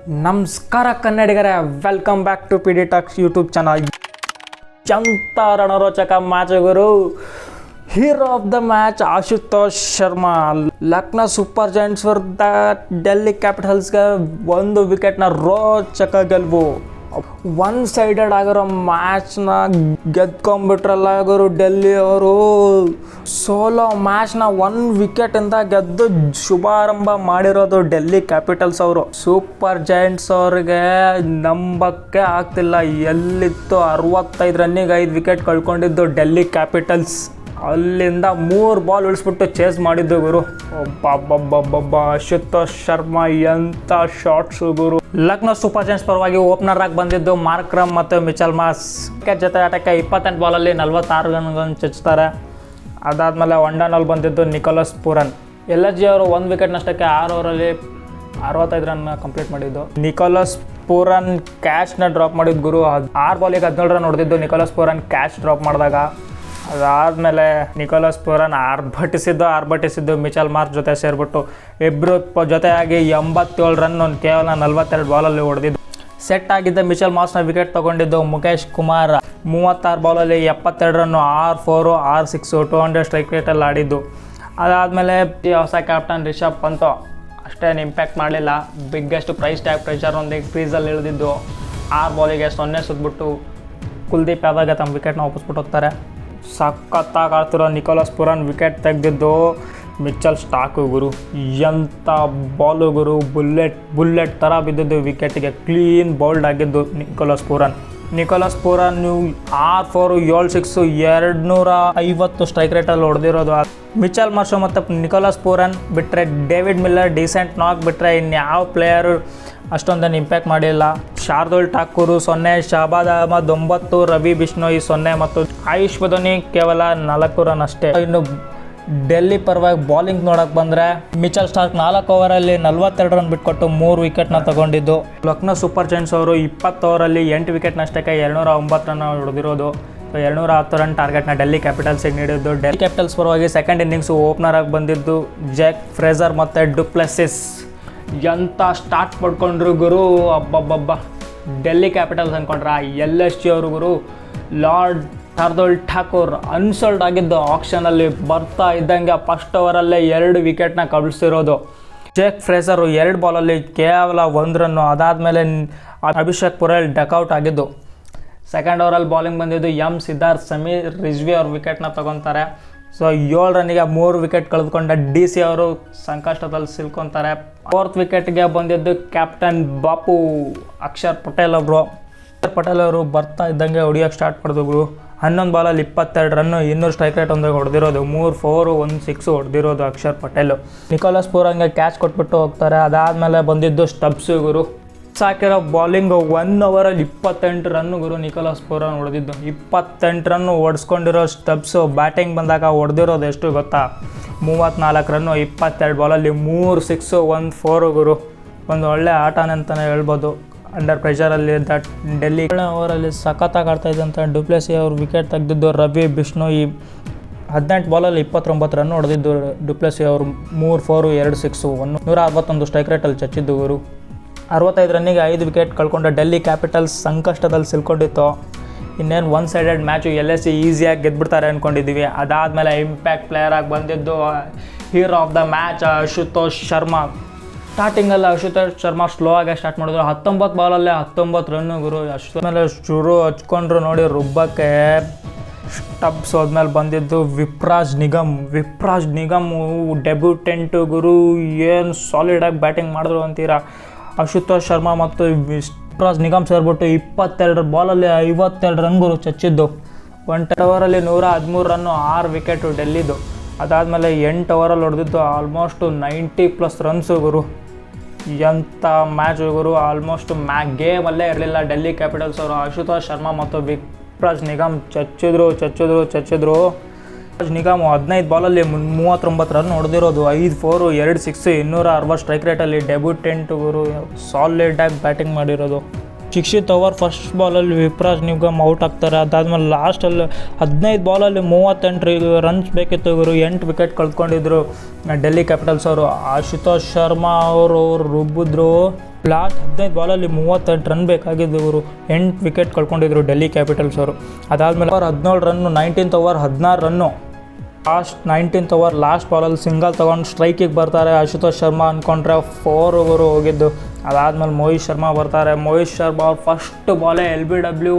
ನಮಸ್ಕಾರ ಕನ್ನಡಿಗರೇ, welcome back to P D talks YouTube channel. ಎಂಥ ರಣರೋಚಕ ಮ್ಯಾಚ್ ಗುರು. Hero of the match Ashutosh Sharma. Lucknow super giants ವಿರುದ್ಧ ಡೆಲ್ಲಿ ಕ್ಯಾಪಿಟಲ್ಸ್ಗೆ 1 ವಿಕೆಟ್ನ ರೋಚಕ ಗೆಲುವು. ಒನ್ ಸೈಡೆಡ್ ಆಗಿರೋ ಮ್ಯಾಚ್ನ ಗೆದ್ಕೊಂಡ್ಬಿಟ್ರಲ್ಲ ಗುರು ಡೆಲ್ಲಿ ಅವರು. ಸೋಲೋ ಮ್ಯಾಚ್ನ 1 ವಿಕೆಟಿಂದ ಗೆದ್ದು ಶುಭಾರಂಭ ಮಾಡಿರೋದು ಡೆಲ್ಲಿ ಕ್ಯಾಪಿಟಲ್ಸ್ ಅವರು. ಸೂಪರ್ ಜಾಯಿಂಟ್ಸ್ ಅವ್ರಿಗೆ ನಂಬಕ್ಕೆ ಆಗ್ತಿಲ್ಲ. ಎಲ್ಲಿತ್ತು 65 ರನ್ನಿಗೆ 5 ವಿಕೆಟ್ ಕಳ್ಕೊಂಡಿದ್ದು ಡೆಲ್ಲಿ ಕ್ಯಾಪಿಟಲ್ಸ್. ಅಲ್ಲಿಂದ 3 ಬಾಲ್ ಉಳಿಸ್ಬಿಟ್ಟು ಚೇಸ್ ಮಾಡಿದ್ದು ಗುರು. ಒಬ್ಬ ಆಶುತೋಷ್ ಶರ್ಮಾ ಎಂಥ ಶಾಟ್ಸು ಗುರು. ಲಕ್ನೋ ಸೂಪರ್ ಜಾಯಿಂಟ್ಸ್ ಪರವಾಗಿ ಓಪನರ್ ಆಗಿ ಬಂದಿದ್ದು ಮಾರ್ಕ್ರಮ್ ಮತ್ತು ಮಿಚೆಲ್ ಮಾರ್ಷ್. ವಿಕೆಟ್ ಜೊತೆ ಆಟಕ್ಕೆ 28 ಬಾಲಲ್ಲಿ 46 ರನ್ಗಳನ್ನು ಚಚ್ಚುತ್ತಾರೆ. ಅದಾದಮೇಲೆ ಡೌನಲ್ಲಿ ಬಂದಿದ್ದು ನಿಕೋಲಸ್ ಪೂರನ್. LSG ಅವರು 1 ವಿಕೆಟ್ ನಷ್ಟಕ್ಕೆ 6 ಓವರಲ್ಲಿ 65 ರನ್ ಕಂಪ್ಲೀಟ್ ಮಾಡಿದ್ದು. ನಿಕೋಲಸ್ ಪೂರನ್ ಕ್ಯಾಚ್ನ ಡ್ರಾಪ್ ಮಾಡಿದ್ದು ಗುರು. 6 ಬಾಲಿಗೆ 17 ರನ್ ಹೊಡೆದಿದ್ದು ನಿಕೋಲಸ್ ಪೂರನ್ ಕ್ಯಾಚ್ ಡ್ರಾಪ್ ಮಾಡಿದಾಗ. ಅದಾದಮೇಲೆ ನಿಕೋಲಸ್ ಪೂರನ್ ಆರ್ಭಟಿಸಿದ್ದು ಮಿಚೆಲ್ ಮಾರ್ಷ್ ಜೊತೆ ಸೇರಿಬಿಟ್ಟು ಇಬ್ಬರು ಜೊತೆಯಾಗಿ 87 ರನ್ ಕೇವಲ 42 ಬಾಲಲ್ಲಿ ಹೊಡೆದಿದ್ದು. ಸೆಟ್ ಆಗಿದ್ದ ಮಿಚೆಲ್ ಮಾರ್ಷ್ನ ವಿಕೆಟ್ ತೊಗೊಂಡಿದ್ದು ಮುಖೇಶ್ ಕುಮಾರ್. 36 ಬಾಲಲ್ಲಿ 72 ರನ್ನು, 6 4 6 6 200 ಸ್ಟ್ರೈಕ್ ರೇಟಲ್ಲಿ ಆಡಿದ್ದು. ಅದಾದಮೇಲೆ ಹೊಸ ಕ್ಯಾಪ್ಟನ್ ರಿಷಬ್ ಪಂತ್ ಅಷ್ಟೇನು ಇಂಪ್ಯಾಕ್ಟ್ ಮಾಡಲಿಲ್ಲ. ಬಿಗ್ಗೆಸ್ಟ್ ಪ್ರೈಸ್ ಟ್ಯಾಗ್ ಪ್ರೆಷರ್ನೊಂದಿಗೆ ಕ್ರೀಸಲ್ಲಿ ಇಳಿದಿದ್ದು. 6 ಬಾಲಿಗೆ 0 ಸುತ್ತಬಿಟ್ಟು ಕುಲ್ದೀಪ್ ಯಾದವ್ಗೆ ತಮ್ಮ ವಿಕೆಟ್ನ ಒಪ್ಪಿಸ್ಬಿಟ್ಟು ಹೋಗ್ತಾರೆ. ಸಖತ್ತಾಗಿ ಆಡ್ತಿರೋ ನಿಕೋಲಸ್ ಪೂರನ್ ವಿಕೆಟ್ ತೆಗೆದಿದ್ದು ಮಿಚೆಲ್ ಸ್ಟಾರ್ಕ್ ಗುರು. ಎಂಥ ಬಾಲು ಗುರು. ಬುಲ್ಲೆಟ್ ಥರ ಬಿದ್ದಿದ್ದು ವಿಕೆಟಿಗೆ. ಕ್ಲೀನ್ ಬೌಲ್ಡ್ ಆಗಿದ್ದು ನಿಕೋಲಸ್ ಪೂರನ್. 6 4 7 6 250 ಸ್ಟ್ರೈಕ್ ರೇಟಲ್ಲಿ ಹೊಡೆದಿರೋದು. ಮಿಚೆಲ್ ಮಾರ್ಷ್ ಮತ್ತು ನಿಕೋಲಸ್ ಪೂರನ್ ಬಿಟ್ಟರೆ ಡೇವಿಡ್ ಮಿಲ್ಲರ್ ಡೀಸೆಂಟ್ ನಾಕ್ ಬಿಟ್ಟರೆ ಇನ್ಯಾವ ಪ್ಲೇಯರು ಅಷ್ಟೊಂದೇನು ಇಂಪ್ಯಾಕ್ಟ್ ಮಾಡಿಲ್ಲ. ಶಾರ್ದುಲ್ ಠಾಕೂರ್ 0, ಶಹಬಾದ್ ಅಹಮದ್ 9, ರವಿ ಬಿಷ್ಣೋಯ್ 0 ಮತ್ತು ಆಯುಷ್ ಬದೋನಿ ಕೇವಲ 4 ರನ್ ಅಷ್ಟೇ. ಇನ್ನು ಡೆಲ್ಲಿ ಪರವಾಗಿ ಬಾಲಿಂಗ್ ನೋಡೋಕೆ ಬಂದರೆ ಮಿಚೆಲ್ ಸ್ಟಾರ್ಕ್ 4 ಓವರಲ್ಲಿ 42 ರನ್ ಬಿಟ್ಕೊಟ್ಟು 3 ವಿಕೆಟ್ನ ತಗೊಂಡಿದ್ದು. ಲಕ್ನೋ ಸೂಪರ್ ಜಾಯಿಂಟ್ಸ್ ಅವರು 20 ಓವರಲ್ಲಿ 8 ವಿಕೆಟ್ ನಷ್ಟಕ್ಕೆ 209 ರನ್ ಹೊಡೆದಿರೋದು. 210 ರನ್ ಟಾರ್ಗೆಟ್ನ ಡೆಲ್ಲಿ ಕ್ಯಾಪಿಟಲ್ಸಿಗೆ ನೀಡಿದ್ದು. ಡೆಲ್ಲಿ ಕ್ಯಾಪಿಟಲ್ಸ್ ಪರವಾಗಿ ಸೆಕೆಂಡ್ ಇನ್ನಿಂಗ್ಸು ಓಪನರ್ ಆಗಿ ಬಂದಿದ್ದು ಜಾಕ್ ಫ್ರೇಜರ್ ಮತ್ತು ಡುಪ್ಲೆಸಿಸ್. ಎಂಥ ಸ್ಟಾರ್ಟ್ ಪಡ್ಕೊಂಡ್ರು ಗುರು. ಅಬ್ಬಬ್ಬಬ್ಬ. ಡೆಲ್ಲಿ ಕ್ಯಾಪಿಟಲ್ಸ್ ಅಂದ್ಕೊಂಡ್ರೆ LSG ಅವರು ಗುರು. ಲಾರ್ಡ್ ಶಾರ್ದುಲ್ ಠಾಕೂರ್ ಅನ್ಸೋಲ್ಡ್ ಆಗಿದ್ದು ಆಕ್ಷನಲ್ಲಿ ಬರ್ತಾ ಇದ್ದಂಗೆ ಫಸ್ಟ್ ಓವರಲ್ಲೇ 2 ವಿಕೆಟ್ನ ಕಳಿಸಿರೋದು. ಜಾಕ್ ಫ್ರೇಜರು 2 ಬಾಲಲ್ಲಿ ಕೇವಲ 1 ರನ್ನು. ಅದಾದಮೇಲೆ ಅಭಿಷೇಕ್ ಪುರೇಲ್ ಡಕ್ಔಟ್ ಆಗಿದ್ದು. ಸೆಕೆಂಡ್ ಓವರಲ್ಲಿ ಬಾಲಿಂಗ್ ಬಂದಿದ್ದು ಸಿದ್ಧಾರ್ಥ್ ಸಮೀರ್ ರಿಜ್ವಿ ಅವ್ರ ವಿಕೆಟ್ನ ತೊಗೊತಾರೆ. ಸೊ 7 ರನ್ನಿಗೆ 3 ವಿಕೆಟ್ ಕಳೆದುಕೊಂಡ DC ಅವರು ಸಂಕಷ್ಟದಲ್ಲಿ ಸಿಲ್ಕೊತಾರೆ. 4th ವಿಕೆಟ್ಗೆ ಬಂದಿದ್ದು ಕ್ಯಾಪ್ಟನ್ ಬಾಪು ಅಕ್ಷರ್ ಪಟೇಲ್ ಅವರು. ಪಟೇಲ್ ಅವರು ಬರ್ತಾ ಇದ್ದಂಗೆ ಹೊಡಿಯೋಕ್ಕೆ ಸ್ಟಾರ್ಟ್ ಮಾಡಿದ್ರು. 11 ಬಾಲಲ್ಲಿ 22 ರನ್ನು, 200 ಸ್ಟ್ರೈಕ್ ರೇಟ್ ಒಂದಾಗ ಹೊಡೆದಿರೋದು. 3 4 1 6 ಹೊಡೆದಿರೋದು ಅಕ್ಷರ್ ಪಟೇಲ್. ನಿಕೋಲಸ್ ಪೂರನ್ಗೆ ಕ್ಯಾಚ್ ಕೊಟ್ಬಿಟ್ಟು ಹೋಗ್ತಾರೆ. ಅದಾದಮೇಲೆ ಬಂದಿದ್ದು ಸ್ಟಬ್ಸ್ ಗುರು. ಸಾಕಿರೋ ಬಾಲಿಂಗು 1 ಓವರಲ್ಲಿ 28 ರನ್ನು ಗುರು. ನಿಕೋಲಸ್ ಪೂರನ್ ಹೊಡೆದಿದ್ದು 28 ರನ್ನು ಓಡಿಸ್ಕೊಂಡಿರೋ ಸ್ಟಬ್ಸು. ಬ್ಯಾಟಿಂಗ್ ಬಂದಾಗ ಹೊಡೆದಿರೋದು ಎಷ್ಟು ಗೊತ್ತಾ? 34 ರನ್ನು, 22 ಬಾಲಲ್ಲಿ 3 6 1 4 ಗುರು. ಒಂದು ಒಳ್ಳೆ ಆಟನೇ ಅಂತಲೇ ಹೇಳ್ಬೋದು. ಅಂಡರ್ ಪ್ರೆಷರಲ್ಲಿ ಡೆಲ್ಲಿ ಓವರಲ್ಲಿ ಸಖತ್ತಾಗಿ ಆಡ್ತಾ ಇದ್ದಂಥ ಡುಪ್ಲೆಸಿ ಅವರು ವಿಕೆಟ್ ತೆಗೆದಿದ್ದು. ರವಿ ಬಿಷ್ಣೋಯ್ 18 ಬಾಲಲ್ಲಿ 29 ರನ್ ಹೊಡೆದಿದ್ದು ಡುಪ್ಲೆಸಿ ಅವರು. 3 4 2 6 161 ಸ್ಟ್ರೈಕ್ ರೇಟಲ್ಲಿ ಚಚ್ಚಿದ್ದು ಗುರು. 65 ರನ್ನಿಗೆ 5 ವಿಕೆಟ್ ಕಳ್ಕೊಂಡ ಡೆಲ್ಲಿ ಕ್ಯಾಪಿಟಲ್ಸ್ ಸಂಕಷ್ಟದಲ್ಲಿ ಸಿಲ್ಕೊಂಡಿತ್ತು. ಇನ್ನೇನು 1 ಸೈಡೆಡ್ ಮ್ಯಾಚು LSG ಈಸಿಯಾಗಿ ಗೆದ್ಬಿಡ್ತಾರೆ ಅಂದ್ಕೊಂಡಿದ್ದೀವಿ. ಅದಾದಮೇಲೆ ಇಂಪ್ಯಾಕ್ಟ್ ಪ್ಲೇಯರ್ ಆಗಿ ಬಂದಿದ್ದು hero of the match Ashutosh Sharma. ಸ್ಟಾರ್ಟಿಂಗಲ್ಲಿ ಆಶುತೋಷ್ ಶರ್ಮಾ ಸ್ಲೋ ಆಗಿ ಸ್ಟಾರ್ಟ್ ಮಾಡಿದ್ರು. 19 ಬಾಲಲ್ಲೇ 19 ರನ್ನು ಗುರು. ಅಷ್ಟಮೇಲೆ ಶುರು ಹಚ್ಕೊಂಡ್ರು ನೋಡಿ ರುಬ್ಬಕ್ಕೆ. ಸ್ಟಬ್ಸ್ ಹೋದ್ಮೇಲೆ ಬಂದಿದ್ದು ವಿಪ್ರಾಜ್ ನಿಗಮ್ ಡೆಬ್ಯೂಟೆಂಟು ಗುರು. ಏನು ಸಾಲಿಡಾಗಿ ಬ್ಯಾಟಿಂಗ್ ಮಾಡಿದ್ರು ಅಂತೀರಾ. ಆಶುತೋಷ್ ಶರ್ಮಾ ಮತ್ತು ವಿಪ್ರಾಜ್ ನಿಗಮ್ ಸೇರಿಬಿಟ್ಟು 22 ಬಾಲಲ್ಲಿ 52 ರನ್ ಗುರು ಚಚ್ಚಿದ್ದು. 1 ಓವರಲ್ಲಿ 113 ರನ್ನು, 6 ವಿಕೆಟು ಡೆಲ್ಲಿದು. ಅದಾದಮೇಲೆ 8 ಓವರಲ್ಲಿ ಹೊಡೆದಿದ್ದು ಆಲ್ಮೋಸ್ಟು 90+ ರನ್ಸು ಗುರು. ಎಂಥ ಮ್ಯಾಚ್ ಗುರು. ಆಲ್ಮೋಸ್ಟ್ ಗೇಮಲ್ಲೇ ಇರಲಿಲ್ಲ ಡೆಲ್ಲಿ ಕ್ಯಾಪಿಟಲ್ಸ್ ಅವರು. ಆಶುತೋಷ್ ಶರ್ಮಾ ಮತ್ತು ವಿಪ್ರಾಜ್ ನಿಗಮ್ ಚಚ್ಚಿದ್ರು. ನಿಗಮ್ 15 ಬಾಲಲ್ಲಿ 39 ರನ್ ಹೊಡೆದಿರೋದು. 5 4 2 6 260 ಸ್ಟ್ರೈಕ್ ರೇಟಲ್ಲಿ ಡೆಬ್ಯೂಟೆಂಟ್ ಗುರು. ಸಾಲಿಡಾಗಿ ಬ್ಯಾಟಿಂಗ್ ಮಾಡಿರೋದು. 60th ಓವರ್ ಫಸ್ಟ್ ಬಾಲಲ್ಲಿ ವಿಪ್ರಾಜ್ ನಿಗಮ್ ಔಟ್ ಆಗ್ತಾರೆ. ಅದಾದಮೇಲೆ ಲಾಸ್ಟಲ್ಲಿ 15 ಬಾಲಲ್ಲಿ 38 ರನ್ಸ್ ಬೇಕಿತ್ತು ಗುರು. 8 ವಿಕೆಟ್ ಕಳ್ಕೊಂಡಿದ್ರು ಡೆಲ್ಲಿ ಕ್ಯಾಪಿಟಲ್ಸ್ ಅವರು. ಆಶುತೋಷ್ ಶರ್ಮಾ ಅವರು ರುಬ್ಬಿದ್ರು. ಲಾಸ್ಟ್ 15 ಬಾಲಲ್ಲಿ 38 ರನ್ ಬೇಕಾಗಿದ್ದು ಇವರು 8 ವಿಕೆಟ್ ಕಳ್ಕೊಂಡಿದ್ರು ಡೆಲ್ಲಿ ಕ್ಯಾಪಿಟಲ್ಸ್ ಅವರು. ಅದಾದಮೇಲೆ 17 run 19th over 16 run. Last 19th over last ಬಾಲಲ್ಲಿ ಸಿಂಗಲ್ ತೊಗೊಂಡು ಸ್ಟ್ರೈಕಿಗೆ ಬರ್ತಾರೆ. ಆಶುತೋಷ್ ಶರ್ಮಾ ಅಂದ್ಕೊಂಡ್ರೆ 4 ಓವರು ಹೋಗಿದ್ದು. ಅದಾದಮೇಲೆ ಮೋಹಿತ್ ಶರ್ಮಾ ಬರ್ತಾರೆ. ಮೋಹಿತ್ ಶರ್ಮಾ ಅವ್ರು ಫಸ್ಟ್ ಬಾಲೇ LBW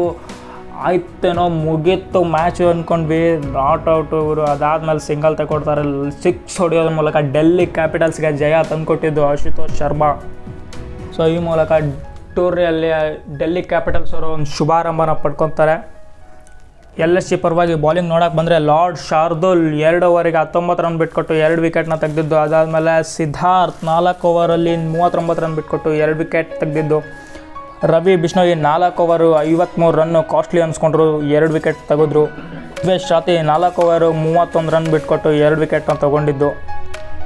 ಆಯ್ತೇನೋ ಮುಗೀತು ಮ್ಯಾಚು ಅಂದ್ಕೊಂಡ್ವಿ, ನಾಟ್ ಔಟು ಇವರು. ಅದಾದಮೇಲೆ ಸಿಂಗಲ್ ತಗೊಡ್ತಾರೆ. 6 ಹೊಡೆಯೋದ್ರ ಮೂಲಕ ಡೆಲ್ಲಿ ಕ್ಯಾಪಿಟಲ್ಸ್ಗೆ ಜಯ ತಂದುಕೊಟ್ಟಿದ್ದು ಆಶುತೋಷ್ ಶರ್ಮಾ. ಸೊ ಈ ಮೂಲಕ ಟೂರ್ನಿಯಲ್ಲಿ ಡೆಲ್ಲಿ ಕ್ಯಾಪಿಟಲ್ಸ್ ಅವರು ಒಂದು ಶುಭಾರಂಭನ ಪಡ್ಕೊತಾರೆ. LSG ಪರವಾಗಿ ಬಾಲಿಂಗ್ ನೋಡೋಕೆ ಬಂದರೆ ಲಾರ್ಡ್ ಶಾರ್ದುಲ್ 2 ಓವರಿಗೆ 19 ರನ್ ಬಿಟ್ಕೊಟ್ಟು 2 ವಿಕೆಟ್ನ ತೆಗೆದಿದ್ದು. ಅದಾದಮೇಲೆ ಸಿದ್ಧಾರ್ಥ್ 4 ಓವರಲ್ಲಿ 39 ರನ್ ಬಿಟ್ಕೊಟ್ಟು 2 ವಿಕೆಟ್ ತೆಗೆದಿದ್ದು. Ravi Bishnoi 4 over 53 run costly ಅನ್ಸ್ಕೊಂಡ್ರು, 2 ವಿಕೆಟ್ ತೆಗೆದ್ರು. ದ್ವೇಶ್ ರಾತಿ 4 ಓವರು 31 ರನ್ ಬಿಟ್ಕೊಟ್ಟು 2 ವಿಕೆಟ್ನ ತೊಗೊಂಡಿದ್ದು.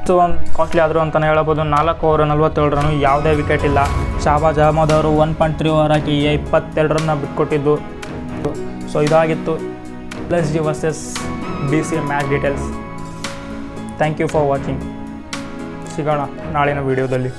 ಸೊ ಒಂದು ಕಾಸ್ಟ್ಲಿ ಆದರು ಅಂತಲೇ ಹೇಳ್ಬೋದು. 4 ಓವರು 47 ರನ್ನು, ಯಾವುದೇ ವಿಕೆಟ್ ಇಲ್ಲ. ಶಹಬಾಜ್ ಅಹಮದ್ ಅವರು 1.3 ಓವರ್ ಹಾಕಿ 22 ರನ್ನ ಬಿಟ್ಕೊಟ್ಟಿದ್ದು. ಸೊ ಇದಾಗಿತ್ತು LSG versus DC match details. Thank you for watching. ಸಿಗೋಣ ನಾಳಿನ ವೀಡಿಯೋದಲ್ಲಿ.